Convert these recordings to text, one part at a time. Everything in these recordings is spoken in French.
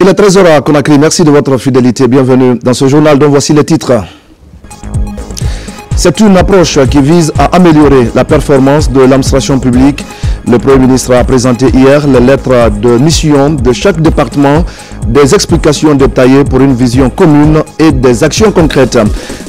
Il est 13h à Conakry. Merci de votre fidélité. Bienvenue dans ce journal dont voici les titres. C'est une approche qui vise à améliorer la performance de l'administration publique. Le Premier ministre a présenté hier les lettres de mission de chaque département, des explications détaillées pour une vision commune et des actions concrètes.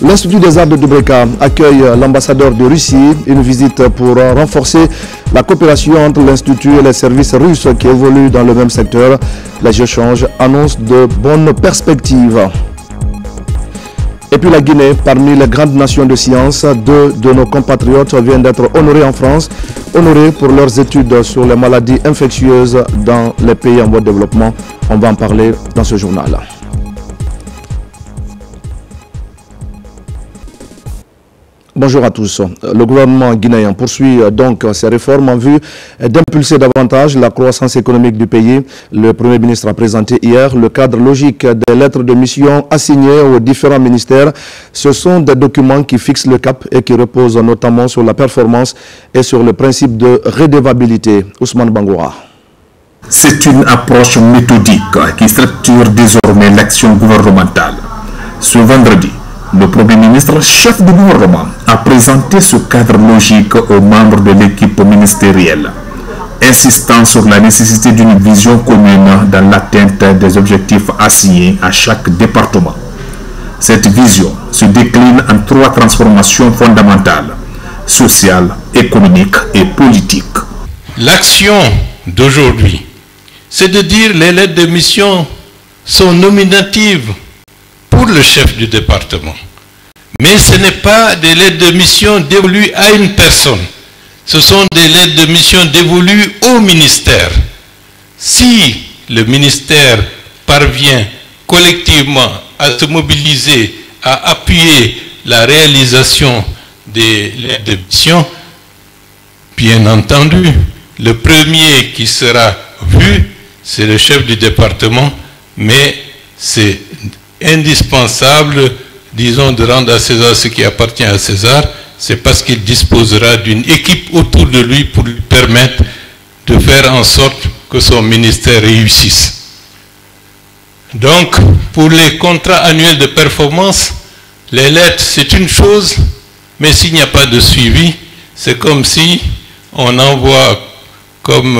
L'Institut des arts de Dubreka accueille l'ambassadeur de Russie, une visite pour renforcer la coopération entre l'Institut et les services russes qui évoluent dans le même secteur. Les échanges annoncent de bonnes perspectives. Et puis la Guinée, parmi les grandes nations de sciences, deux de nos compatriotes viennent d'être honorés en France, honorés pour leurs études sur les maladies infectieuses dans les pays en voie de développement. On va en parler dans ce journal. Bonjour à tous. Le gouvernement guinéen poursuit donc ses réformes en vue d'impulser davantage la croissance économique du pays. Le Premier ministre a présenté hier le cadre logique des lettres de mission assignées aux différents ministères. Ce sont des documents qui fixent le cap et qui reposent notamment sur la performance et sur le principe de redevabilité. Ousmane Bangoura. C'est une approche méthodique qui structure désormais l'action gouvernementale. Ce vendredi, le Premier ministre, chef du gouvernement, a présenté ce cadre logique aux membres de l'équipe ministérielle, insistant sur la nécessité d'une vision commune dans l'atteinte des objectifs assignés à chaque département. Cette vision se décline en trois transformations fondamentales: sociale, économique et politique. L'action d'aujourd'hui, c'est de dire les lettres de mission sont nominatives pour le chef du département. Mais ce n'est pas des lettres de mission dévolues à une personne. Ce sont des lettres de mission dévolues au ministère. Si le ministère parvient collectivement à se mobiliser, à appuyer la réalisation des lettres de mission, bien entendu, le premier qui sera vu, c'est le chef du département, mais c'est indispensable, disons, de rendre à César ce qui appartient à César. C'est parce qu'il disposera d'une équipe autour de lui pour lui permettre de faire en sorte que son ministère réussisse. Donc, pour les contrats annuels de performance, les lettres, c'est une chose, mais s'il n'y a pas de suivi, c'est comme si on envoie, comme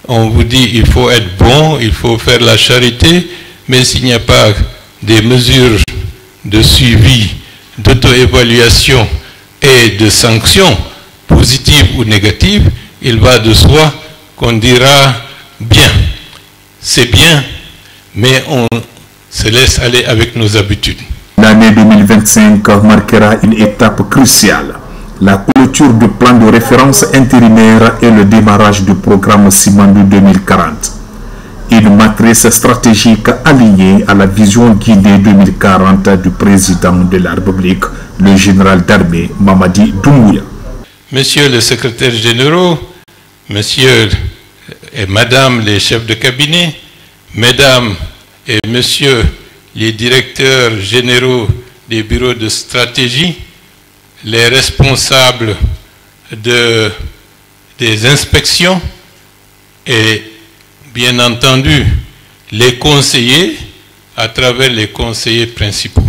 on vous dit, il faut être bon, il faut faire la charité, mais s'il n'y a pas des mesures de suivi, d'auto-évaluation et de sanctions positives ou négatives, il va de soi qu'on dira bien, c'est bien, mais on se laisse aller avec nos habitudes. L'année 2025 marquera une étape cruciale: la clôture du plan de référence intérimaire et le démarrage du programme Simandou 2040. Une matrice stratégique alignée à la vision Guinée 2040 du président de la République, le général d'armée Mamadi Doumbouya. Messieurs les secrétaires généraux, messieurs et madame les chefs de cabinet, mesdames et messieurs les directeurs généraux des bureaux de stratégie, les responsables des inspections et bien entendu les conseillers à travers les conseillers principaux.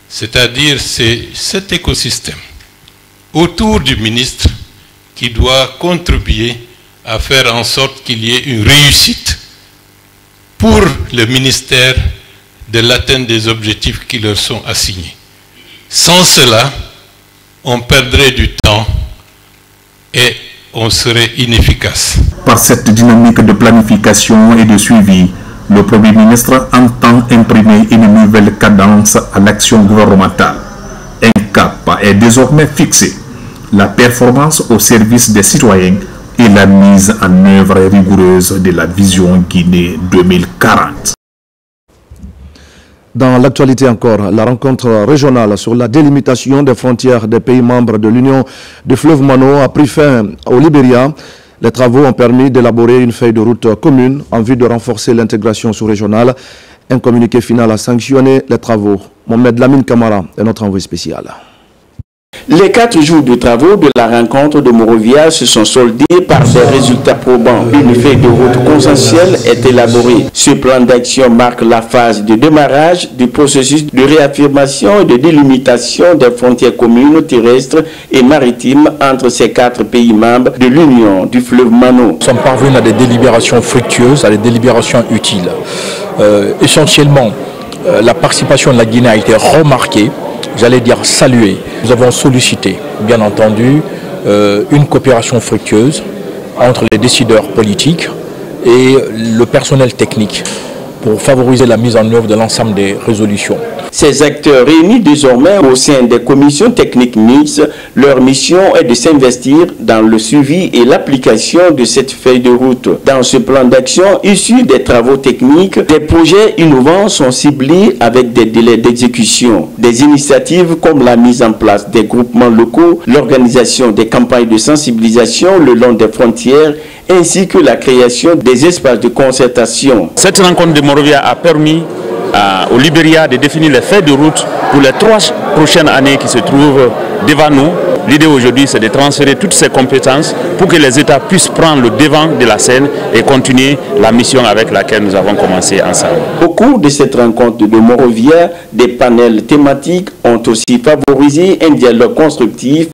C'est-à-dire c'est cet écosystème autour du ministre qui doit contribuer à faire en sorte qu'il y ait une réussite pour le ministère de l'atteinte des objectifs qui leur sont assignés. Sans cela, on perdrait du temps et on serait inefficace. Par cette dynamique de planification et de suivi, le Premier ministre entend imprimer une nouvelle cadence à l'action gouvernementale. Un cap est désormais fixé: la performance au service des citoyens et la mise en œuvre rigoureuse de la vision Guinée 2040. Dans l'actualité encore, la rencontre régionale sur la délimitation des frontières des pays membres de l'Union du fleuve Mano a pris fin au Libéria. Les travaux ont permis d'élaborer une feuille de route commune en vue de renforcer l'intégration sous-régionale. Un communiqué final a sanctionné les travaux. Mohamed Lamine Kamara est notre envoyé spécial. Les 4 jours de travaux de la rencontre de Monrovia se sont soldés par des résultats probants. Une feuille de route consensuelle est élaborée. Ce plan d'action marque la phase de démarrage du processus de réaffirmation et de délimitation des frontières communes terrestres et maritimes entre ces 4 pays membres de l'Union du fleuve Mano. Nous sommes parvenus à des délibérations fructueuses, à des délibérations utiles. Essentiellement, la participation de la Guinée a été remarquée, j'allais dire saluée. Nous avons sollicité, bien entendu, une coopération fructueuse entre les décideurs politiques et le personnel technique pour favoriser la mise en œuvre de l'ensemble des résolutions. Ces acteurs réunis désormais au sein des commissions techniques mixtes, leur mission est de s'investir dans le suivi et l'application de cette feuille de route. Dans ce plan d'action issu des travaux techniques, des projets innovants sont ciblés avec des délais d'exécution. Des initiatives comme la mise en place des groupements locaux, l'organisation des campagnes de sensibilisation le long des frontières, ainsi que la création des espaces de concertation. Cette rencontre de Monrovia a permis au Libéria de définir les feuilles de route pour les 3 prochaines années qui se trouvent devant nous. L'idée aujourd'hui, c'est de transférer toutes ces compétences pour que les États puissent prendre le devant de la scène et continuer la mission avec laquelle nous avons commencé ensemble. Au cours de cette rencontre de Monrovia, des panels thématiques ont aussi favorisé un dialogue constructif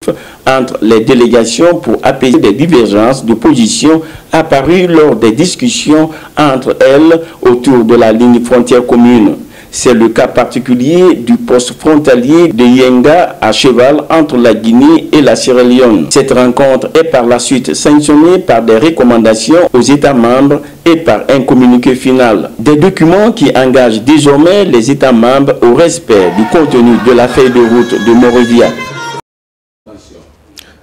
entre les délégations pour apaiser des divergences de position apparues lors des discussions entre elles autour de la ligne frontière commune. C'est le cas particulier du poste frontalier de Yenga à cheval entre la Guinée et la Sierra Leone. Cette rencontre est par la suite sanctionnée par des recommandations aux États membres et par un communiqué final. Des documents qui engagent désormais les États membres au respect du contenu de la feuille de route de Monrovia.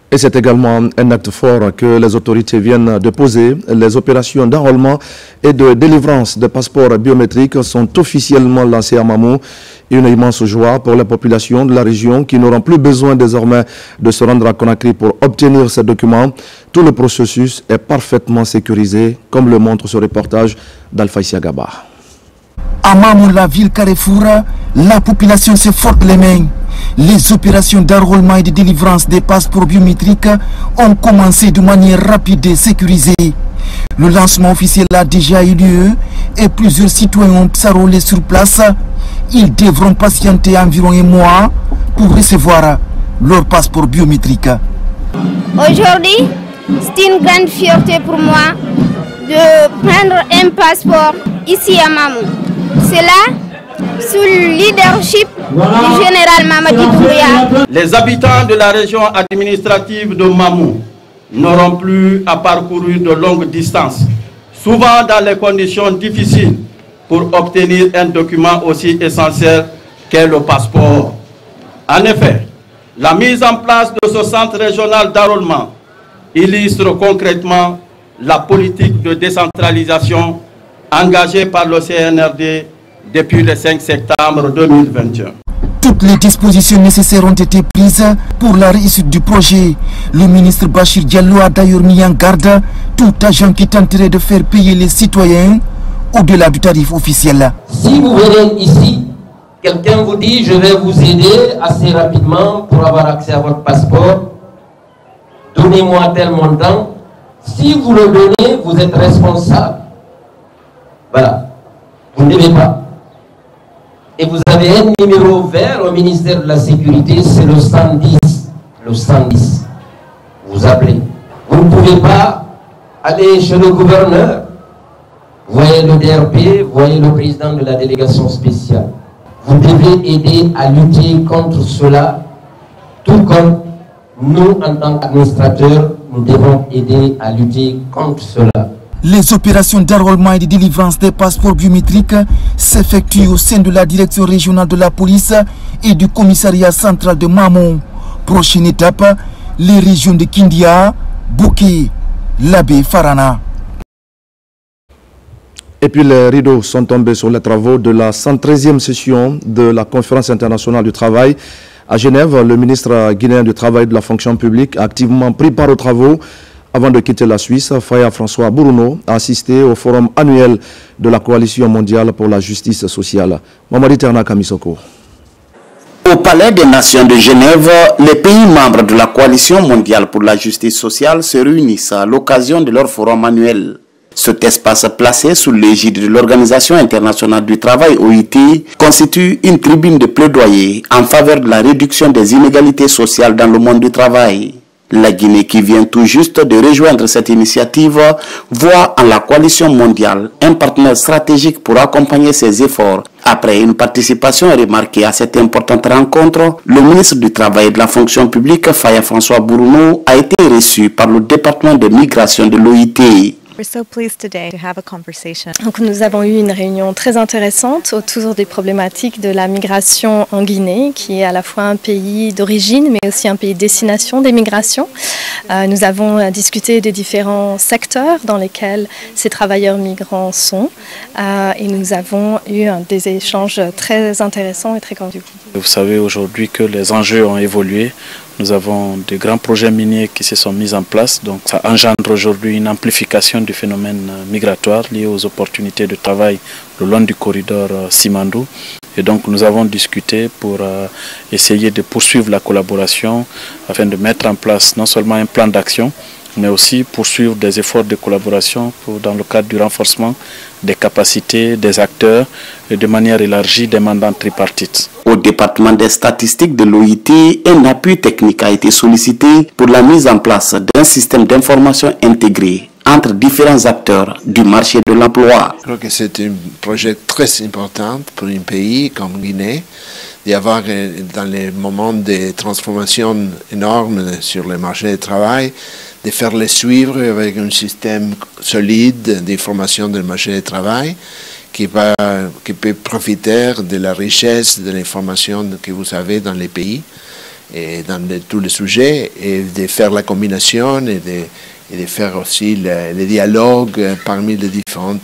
Et c'est également un acte fort que les autorités viennent de poser. Les opérations d'enrôlement et de délivrance de passeports biométriques sont officiellement lancées à Mamou. Une immense joie pour les populations de la région qui n'auront plus besoin désormais de se rendre à Conakry pour obtenir ces documents. Tout le processus est parfaitement sécurisé, comme le montre ce reportage d'Alpha Isiagaba. À Mamou, la ville Carrefour, la population se frotte les mains. Les opérations d'enrôlement et de délivrance des passeports biométriques ont commencé de manière rapide et sécurisée. Le lancement officiel a déjà eu lieu et plusieurs citoyens ont s'enrôlé sur place. Ils devront patienter environ un mois pour recevoir leur passeport biométrique. Aujourd'hui, c'est une grande fierté pour moi de prendre un passeport ici à Mamou. C'est là, sous le leadership du général Mamadi Doumbouya. Les habitants de la région administrative de Mamou n'auront plus à parcourir de longues distances, souvent dans les conditions difficiles, pour obtenir un document aussi essentiel qu'est le passeport. En effet, la mise en place de ce centre régional d'enrôlement illustre concrètement la politique de décentralisation engagée par le CNRD depuis le 5 septembre 2021. Toutes les dispositions nécessaires ont été prises pour la réussite du projet. Le ministre Bachir Diallo a d'ailleurs mis en garde tout agent qui tenterait de faire payer les citoyens au-delà du tarif officiel. Si vous venez ici, quelqu'un vous dit je vais vous aider assez rapidement pour avoir accès à votre passeport, donnez-moi tel montant. Si vous le donnez, vous êtes responsable. Voilà, vous ne devez pas. Et vous avez un numéro vert au ministère de la Sécurité, c'est le 110. Le 110. Vous appelez. Vous ne pouvez pas aller chez le gouverneur. Voyez le DRP, voyez le président de la délégation spéciale. Vous devez aider à lutter contre cela, tout comme nous, en tant qu'administrateurs, nous devons aider à lutter contre cela. Les opérations d'enrôlement et de délivrance des passeports biométriques s'effectuent au sein de la direction régionale de la police et du commissariat central de Mamou. Prochaine étape, les régions de Kindia, Bouké, Labé, Farana. Et puis les rideaux sont tombés sur les travaux de la 113e session de la Conférence internationale du travail. À Genève, le ministre guinéen du Travail et de la fonction publique a activement pris part aux travaux. Avant de quitter la Suisse, Faya François Bourouno a assisté au forum annuel de la Coalition mondiale pour la justice sociale. Mamadi Terna Kamisoko. Au Palais des Nations de Genève, les pays membres de la Coalition mondiale pour la justice sociale se réunissent à l'occasion de leur forum annuel. Cet espace placé sous l'égide de l'Organisation internationale du travail OIT constitue une tribune de plaidoyer en faveur de la réduction des inégalités sociales dans le monde du travail. La Guinée, qui vient tout juste de rejoindre cette initiative, voit en la coalition mondiale un partenaire stratégique pour accompagner ses efforts. Après une participation remarquée à cette importante rencontre, le ministre du Travail et de la fonction publique, Faya François Bourounou, a été reçu par le département de migration de l'OIT. Donc nous avons eu une réunion très intéressante autour des problématiques de la migration en Guinée, qui est à la fois un pays d'origine mais aussi un pays de destination des migrations. Nous avons discuté des différents secteurs dans lesquels ces travailleurs migrants sont et nous avons eu des échanges très intéressants et très conduits. Vous savez aujourd'hui que les enjeux ont évolué. Nous avons de grands projets miniers qui se sont mis en place, donc ça engendre aujourd'hui une amplification du phénomène migratoire lié aux opportunités de travail le long du corridor Simandou. Et donc nous avons discuté pour essayer de poursuivre la collaboration afin de mettre en place non seulement un plan d'action, mais aussi poursuivre des efforts de collaboration dans le cadre du renforcement des capacités des acteurs et de manière élargie des mandats tripartites. Au département des statistiques de l'OIT, un appui technique a été sollicité pour la mise en place d'un système d'information intégré entre différents acteurs du marché de l'emploi. Je crois que c'est un projet très important pour un pays comme Guinée, d'y avoir dans les moments de transformation énormes sur le marché du travail, de faire les suivre avec un système solide d'information du marché du travail qui peut profiter de la richesse de l'information que vous avez dans les pays et dans tous les sujets, et de faire la combinaison et de faire aussi le dialogue parmi les différents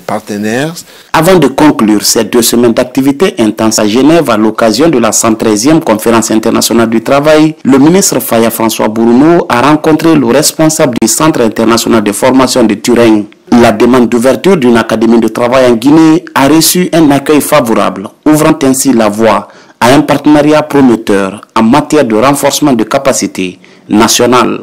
partenaires. Avant de conclure ces 2 semaines d'activité intense à Genève à l'occasion de la 113e conférence internationale du travail, le ministre Faya François Bourounou a rencontré le responsable du Centre international de formation de Turin. La demande d'ouverture d'une académie de travail en Guinée a reçu un accueil favorable, ouvrant ainsi la voie à un partenariat prometteur en matière de renforcement de capacités nationales.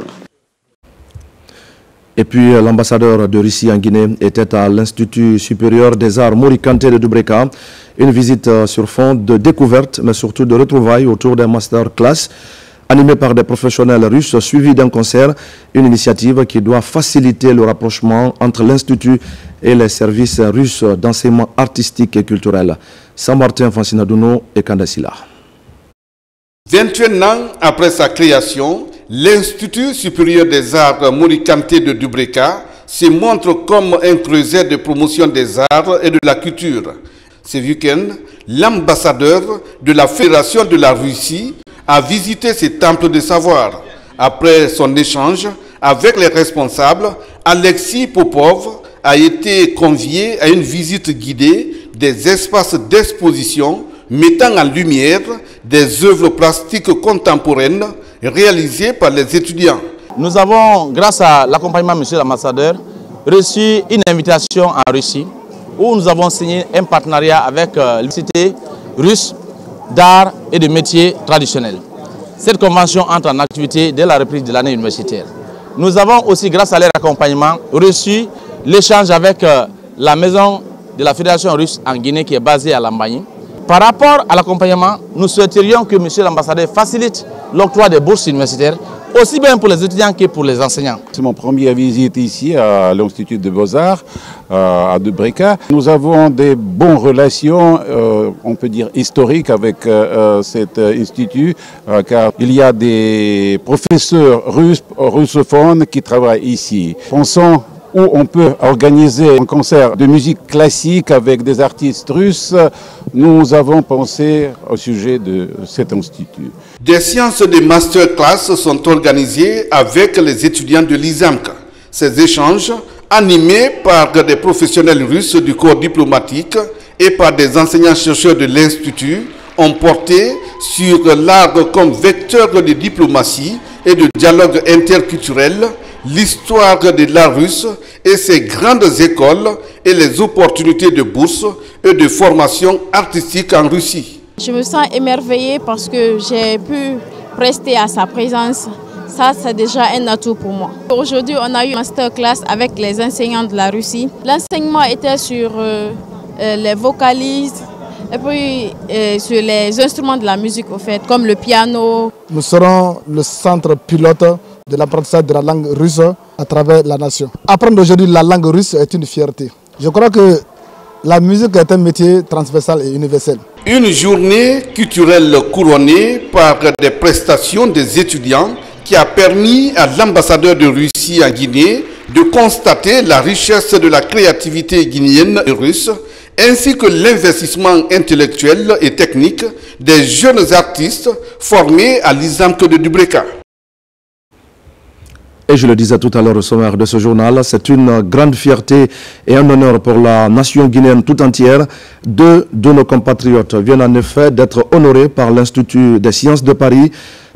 Et puis l'ambassadeur de Russie en Guinée était à l'Institut supérieur des arts Mori Kanté de Dubreka. Une visite sur fond de découverte, mais surtout de retrouvailles autour d'un masterclass animé par des professionnels russes, suivi d'un concert, une initiative qui doit faciliter le rapprochement entre l'Institut et les services russes d'enseignement artistique et culturel. Saint-Martin, Fancinadouno et Kandasila. 21 ans après sa création, l'Institut supérieur des arts Mori Kanté de Dubreka se montre comme un creuset de promotion des arts et de la culture. Ce week-end, l'ambassadeur de la Fédération de la Russie a visité ce temple de savoir. Après son échange avec les responsables, Alexis Popov a été convié à une visite guidée des espaces d'exposition mettant en lumière des œuvres plastiques contemporaines réalisées par les étudiants. Nous avons, grâce à l'accompagnement de M. l'ambassadeur, reçu une invitation en Russie où nous avons signé un partenariat avec l'Université russe d'art et de métiers traditionnels. Cette convention entre en activité dès la reprise de l'année universitaire. Nous avons aussi, grâce à leur accompagnement, reçu l'échange avec la maison de la Fédération russe en Guinée qui est basée à Lambagne. Par rapport à l'accompagnement, nous souhaiterions que M. l'ambassadeur facilite l'octroi des bourses universitaires, aussi bien pour les étudiants que pour les enseignants. C'est mon première visite ici à l'Institut de Beaux-Arts, à Dubreka. Nous avons des bonnes relations, on peut dire historiques avec cet institut, car il y a des professeurs russophones qui travaillent ici. Pensons où on peut organiser un concert de musique classique avec des artistes russes, nous avons pensé au sujet de cet institut. Des séances de masterclass sont organisées avec les étudiants de l'ISAMK. Ces échanges, animés par des professionnels russes du corps diplomatique et par des enseignants-chercheurs de l'Institut, ont porté sur l'art comme vecteur de diplomatie et de dialogue interculturel, l'histoire de l'art russe et ses grandes écoles et les opportunités de bourse et de formation artistique en Russie. Je me sens émerveillée parce que j'ai pu prester à sa présence. Ça, c'est déjà un atout pour moi. Aujourd'hui, on a eu une masterclass avec les enseignants de la Russie. L'enseignement était sur les vocalises et puis sur les instruments de la musique, au fait, comme le piano. Nous serons le centre pilote de l'apprentissage de la langue russe à travers la nation. Apprendre aujourd'hui la langue russe est une fierté. Je crois que la musique est un métier transversal et universel. Une journée culturelle couronnée par des prestations des étudiants qui a permis à l'ambassadeur de Russie en Guinée de constater la richesse de la créativité guinéenne et russe, ainsi que l'investissement intellectuel et technique des jeunes artistes formés à l'ISAMC de Dubreka. Et je le disais tout à l'heure au sommaire de ce journal, c'est une grande fierté et un honneur pour la nation guinéenne tout entière. Deux de nos compatriotes viennent en effet d'être honorés par l'Institut des sciences de Paris.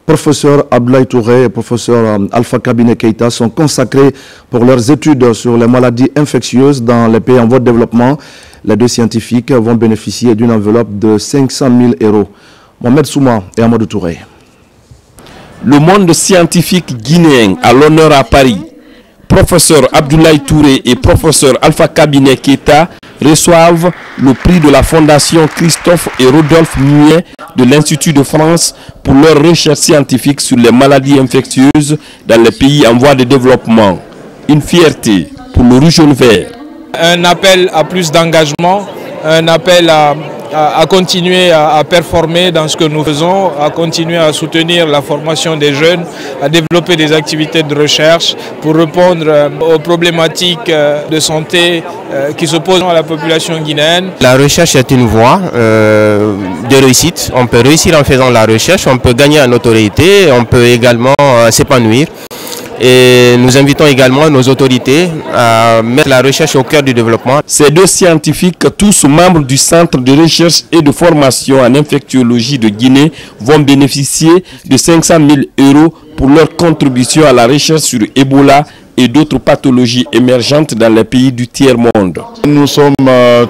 Professeur Abdoulaye Touré et professeur Alpha Kabine Keïta sont consacrés pour leurs études sur les maladies infectieuses dans les pays en voie de développement. Les deux scientifiques vont bénéficier d'une enveloppe de 500 000 €. Mohamed Souma et Amadou Touré. Le monde scientifique guinéen a l'honneur à Paris. Professeur Abdoulaye Touré et professeur Alpha Kabine Keïta reçoivent le prix de la Fondation Christophe et Rodolphe Muet de l'Institut de France pour leurs recherches scientifiques sur les maladies infectieuses dans les pays en voie de développement. Une fierté pour le Rouge Jaune Vert. Un appel à plus d'engagement, un appel à continuer à performer dans ce que nous faisons, à continuer à soutenir la formation des jeunes, à développer des activités de recherche pour répondre aux problématiques de santé qui se posent à la population guinéenne. La recherche est une voie de réussite. On peut réussir en faisant la recherche, on peut gagner en notoriété, on peut également s'épanouir. Et nous invitons également nos autorités à mettre la recherche au cœur du développement. Ces deux scientifiques, tous membres du Centre de recherche et de formation en infectiologie de Guinée, vont bénéficier de 500 000 € pour leur contribution à la recherche sur Ebola et d'autres pathologies émergentes dans les pays du tiers-monde. Nous sommes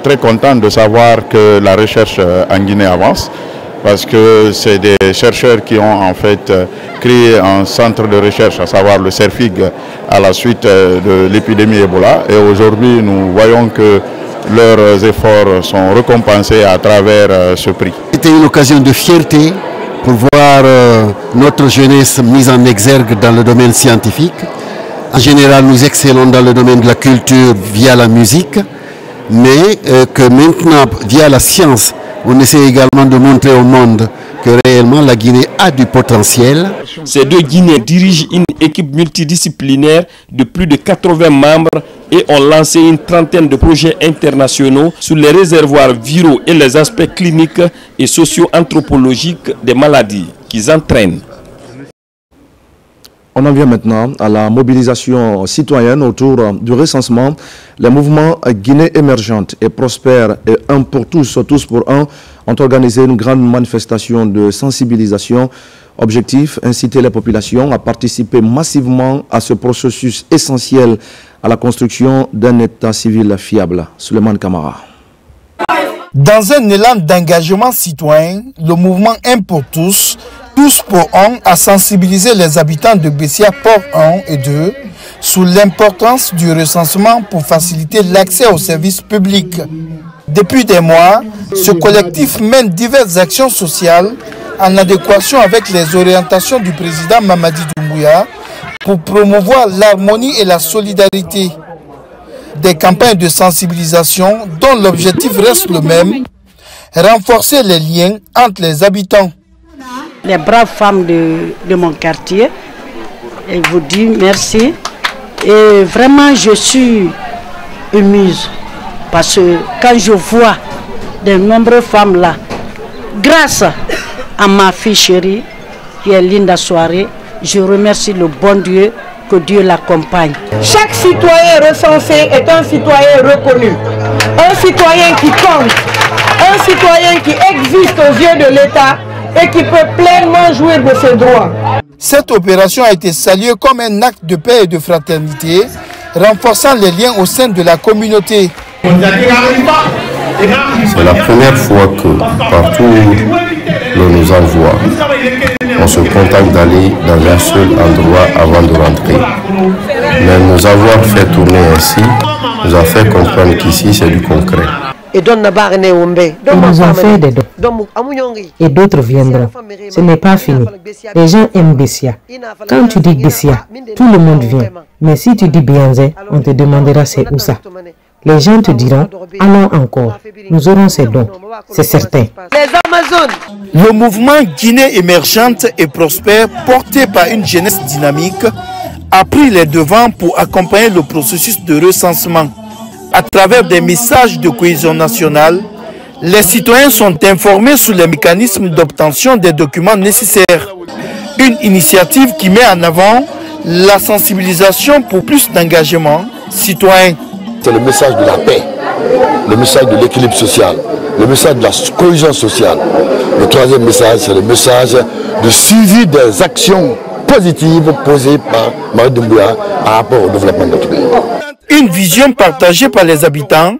très contents de savoir que la recherche en Guinée avance, parce que c'est des chercheurs qui ont en fait créé un centre de recherche, à savoir le CERFIG, à la suite de l'épidémie Ebola. Et aujourd'hui, nous voyons que leurs efforts sont récompensés à travers ce prix. C'était une occasion de fierté pour voir notre jeunesse mise en exergue dans le domaine scientifique. En général, nous excellons dans le domaine de la culture via la musique, mais que maintenant, via la science, on essaie également de montrer au monde que réellement la Guinée a du potentiel. Ces deux Guinéens dirigent une équipe multidisciplinaire de plus de 80 membres et ont lancé une trentaine de projets internationaux sur les réservoirs viraux et les aspects cliniques et socio-anthropologiques des maladies qu'ils entraînent. On en vient maintenant à la mobilisation citoyenne autour du recensement. Les mouvements Guinée émergente et prospère et un pour tous, tous pour un ont organisé une grande manifestation de sensibilisation. Objectif, inciter les populations à participer massivement à ce processus essentiel à la construction d'un État civil fiable. Souleymane Kamara. Dans un élan d'engagement citoyen, le mouvement Un pour tous pour un, a sensibilisé les habitants de Bessia Port 1 et 2 sur l'importance du recensement pour faciliter l'accès aux services publics. Depuis des mois, ce collectif mène diverses actions sociales en adéquation avec les orientations du président Mamadi Doumbouya pour promouvoir l'harmonie et la solidarité. Des campagnes de sensibilisation dont l'objectif reste le même, renforcer les liens entre les habitants. Les braves femmes de mon quartier, et vous dis merci. Et vraiment, je suis émuse parce que quand je vois de nombreuses femmes là, grâce à ma fille chérie, qui est Linda Soirée, je remercie le bon Dieu, que Dieu l'accompagne. Chaque citoyen recensé est un citoyen reconnu, un citoyen qui compte, un citoyen qui existe aux yeux de l'État et qui peut pleinement jouir de ses droits. Cette opération a été saluée comme un acte de paix et de fraternité, renforçant les liens au sein de la communauté. C'est la première fois que partout où l'on nous envoie, on se contente d'aller dans un seul endroit avant de rentrer. Mais nous avoir fait tourner ainsi nous a fait comprendre qu'ici c'est du concret. Ils nous ont fait des dons. Et d'autres viendront. Ce n'est pas fini. Les gens aiment Bessia. Quand tu dis Bessia, tout le monde vient. Mais si tu dis Bianzé, on te demandera c'est où ça. Les gens te diront, allons encore. Nous aurons ces dons. C'est certain. Le mouvement Guinée émergente et prospère, porté par une jeunesse dynamique, a pris les devants pour accompagner le processus de recensement. À travers des messages de cohésion nationale, les citoyens sont informés sur les mécanismes d'obtention des documents nécessaires. Une initiative qui met en avant la sensibilisation pour plus d'engagement citoyen. C'est le message de la paix, le message de l'équilibre social, le message de la cohésion sociale. Le troisième message, c'est le message de suivi des actions positives posées par Mamadi Doumbouya par rapport au développement de notre pays. Une vision partagée par les habitants,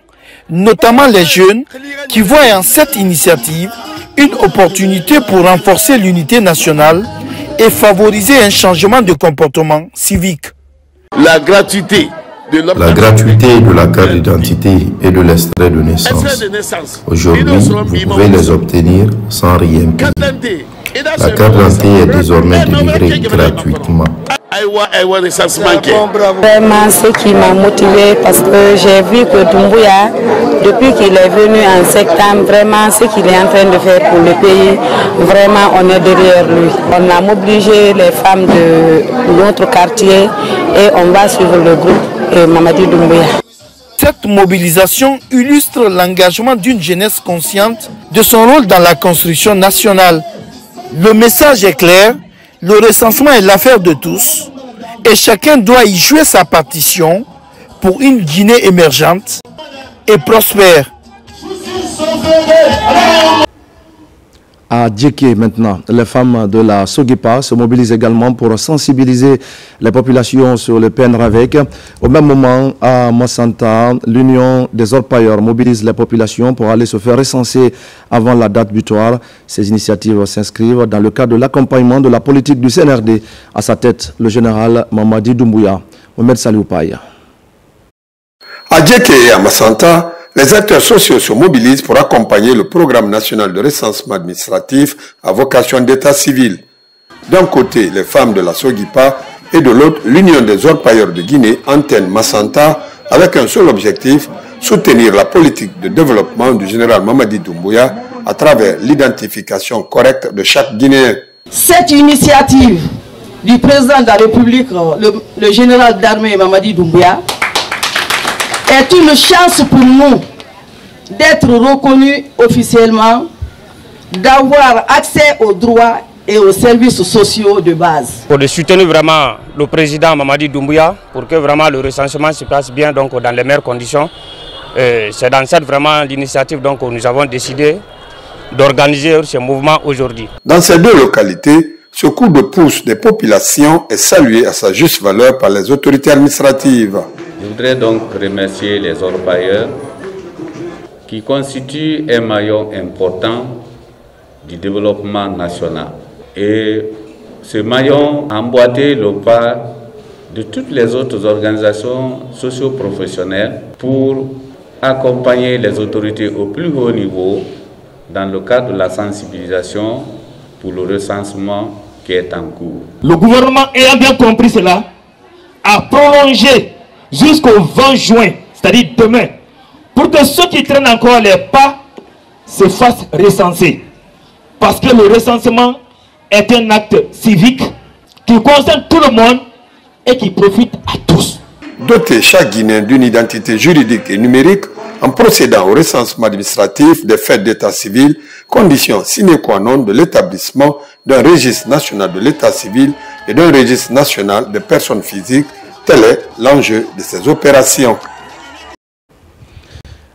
notamment les jeunes, qui voient en cette initiative une opportunité pour renforcer l'unité nationale et favoriser un changement de comportement civique. La gratuité de la carte d'identité et de l'extrait de naissance. Aujourd'hui, vous pouvez les obtenir sans rien payer. La carte d'identité est désormais délivrée gratuitement. Vraiment, ce qui m'a motivé, parce que j'ai vu que Doumbouya, depuis qu'il est venu en septembre, vraiment ce qu'il est en train de faire pour le pays, vraiment on est derrière lui. On a mobilisé les femmes de notre quartier et on va suivre le groupe Mamadi Doumbouya. Cette mobilisation illustre l'engagement d'une jeunesse consciente de son rôle dans la construction nationale. Le message est clair, le recensement est l'affaire de tous et chacun doit y jouer sa partition pour une Guinée émergente et prospère. À Djeké maintenant, les femmes de la Sogipa se mobilisent également pour sensibiliser les populations sur le PNRAVEC. Au même moment, à Massanta, l'Union des orpailleurs mobilise les populations pour aller se faire recenser avant la date butoir. Ces initiatives s'inscrivent dans le cadre de l'accompagnement de la politique du CNRD. À sa tête, le général Mamadi Doumbouya. Mohamed Salioupaï. À Djeké et à Massanta, les acteurs sociaux se mobilisent pour accompagner le programme national de recensement administratif à vocation d'état civil. D'un côté, les femmes de la Sogipa et de l'autre, l'Union des orpailleurs de Guinée, antenne Massanta, avec un seul objectif, soutenir la politique de développement du général Mamadi Doumbouya à travers l'identification correcte de chaque Guinéen. Cette initiative du président de la République, le général d'armée Mamadi Doumbouya, est une chance pour nous d'être reconnus officiellement, d'avoir accès aux droits et aux services sociaux de base. Pour soutenir vraiment le président Mamadi Doumbouya, pour que vraiment le recensement se passe bien donc, dans les meilleures conditions. C'est dans cette vraiment l'initiative donc nous avons décidé d'organiser ce mouvement aujourd'hui. Dans ces deux localités, ce coup de pouce des populations est salué à sa juste valeur par les autorités administratives. Je voudrais donc remercier les orpailleurs qui constituent un maillon important du développement national. Et ce maillon a emboîté le pas de toutes les autres organisations socio-professionnelles pour accompagner les autorités au plus haut niveau dans le cadre de la sensibilisation pour le recensement qui est en cours. Le gouvernement ayant bien compris cela, a prolongé jusqu'au 20 juin, c'est-à-dire demain, pour que ceux qui traînent encore les pas se fassent recenser. Parce que le recensement est un acte civique qui concerne tout le monde et qui profite à tous. Doter chaque Guinéen d'une identité juridique et numérique en procédant au recensement administratif des faits d'état civil, condition sine qua non de l'établissement d'un registre national de l'état civil et d'un registre national des personnes physiques. Tel est l'enjeu de ces opérations.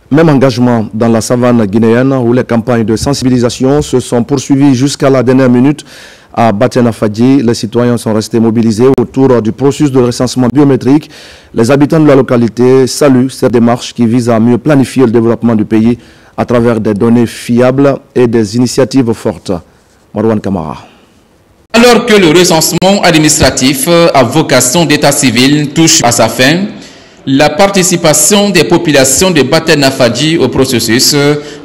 Même engagement dans la savane guinéenne où les campagnes de sensibilisation se sont poursuivies jusqu'à la dernière minute. À Batiana Fadji, les citoyens sont restés mobilisés autour du processus de recensement biométrique. Les habitants de la localité saluent cette démarche qui vise à mieux planifier le développement du pays à travers des données fiables et des initiatives fortes. Marwan Kamara. Alors que le recensement administratif à vocation d'état civil touche à sa fin, la participation des populations de Baten-Nafadji au processus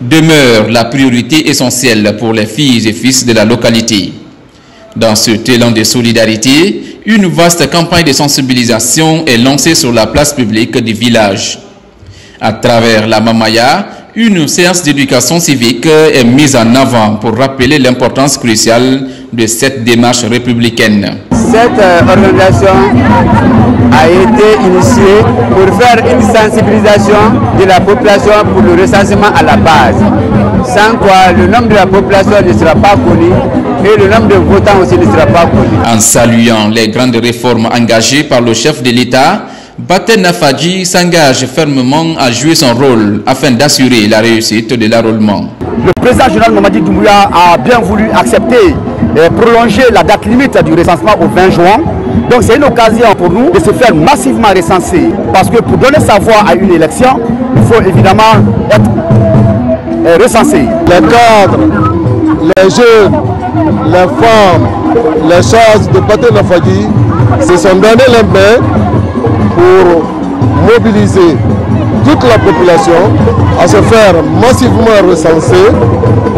demeure la priorité essentielle pour les filles et fils de la localité. Dans ce élan de solidarité, une vaste campagne de sensibilisation est lancée sur la place publique du village. À travers la Mamaya, une séance d'éducation civique est mise en avant pour rappeler l'importance cruciale de cette démarche républicaine. Cette organisation a été initiée pour faire une sensibilisation de la population pour le recensement à la base, sans quoi le nombre de la population ne sera pas connu et le nombre de votants aussi ne sera pas connu. En saluant les grandes réformes engagées par le chef de l'État, Baten-Nafadji s'engage fermement à jouer son rôle afin d'assurer la réussite de l'enrôlement. Le président général Mamadi Doumbouya a bien voulu accepter et prolonger la date limite du recensement au 20 juin. Donc c'est une occasion pour nous de se faire massivement recenser. Parce que pour donner sa voix à une élection, il faut évidemment être recensé. Les cadres, les jeunes, les femmes, les choses de Baten-Nafadji se sont donné les mains pour mobiliser toute la population à se faire massivement recenser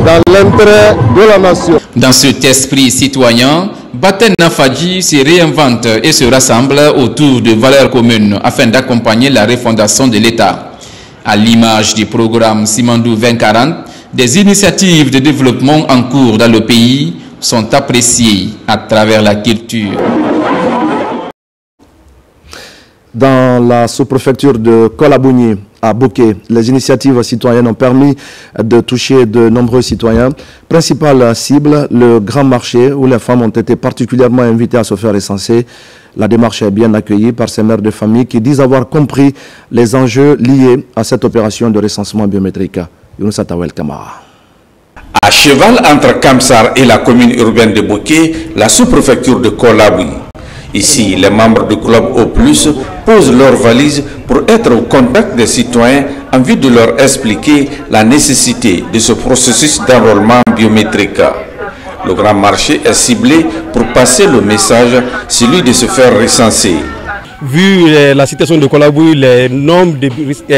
dans l'intérêt de la nation. Dans cet esprit citoyen, Baten-Nafadji se réinvente et se rassemble autour de valeurs communes afin d'accompagner la refondation de l'État. À l'image du programme Simandou 2040, des initiatives de développement en cours dans le pays sont appréciées à travers la culture. Dans la sous-préfecture de Kolabougni, à Bouké, les initiatives citoyennes ont permis de toucher de nombreux citoyens. Principale cible, le grand marché où les femmes ont été particulièrement invitées à se faire recenser. La démarche est bien accueillie par ces mères de famille qui disent avoir compris les enjeux liés à cette opération de recensement biométrique. Younoussa Tawel Kamara. À cheval entre Kamsar et la commune urbaine de Bouké, la sous-préfecture de Kolabougni. Ici, les membres du club O+, posent leurs valises pour être au contact des citoyens en vue de leur expliquer la nécessité de ce processus d'enrôlement biométrique. Le grand marché est ciblé pour passer le message, celui de se faire recenser. Vu la situation de Kolabougni, le nombre de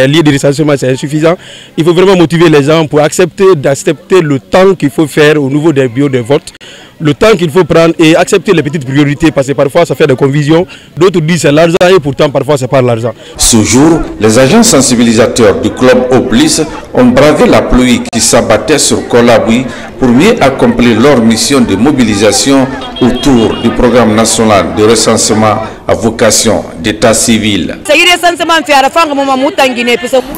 lieux de recensement c'est insuffisant. Il faut vraiment motiver les gens pour accepter le temps qu'il faut faire au niveau des bureaux de vote, le temps qu'il faut prendre et accepter les petites priorités parce que parfois ça fait des confusions. D'autres disent c'est l'argent et pourtant parfois c'est pas l'argent. Ce jour, les agents sensibilisateurs du club O+, ont bravé la pluie qui s'abattait sur Kolabougni pour mieux accomplir leur mission de mobilisation autour du programme national de recensement à vocation d'état civil.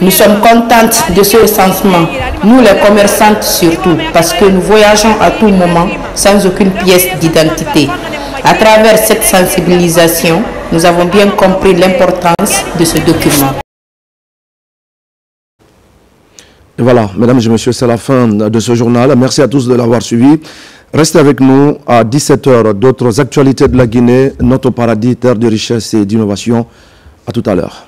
Nous sommes contentes de ce recensement, nous les commerçantes surtout, parce que nous voyageons à tout moment sans aucune pièce d'identité. À travers cette sensibilisation, nous avons bien compris l'importance de ce document. Et voilà, mesdames et messieurs, c'est la fin de ce journal. Merci à tous de l'avoir suivi. Restez avec nous à 17 h. D'autres actualités de la Guinée, notre paradis, terre de richesse et d'innovation. À tout à l'heure.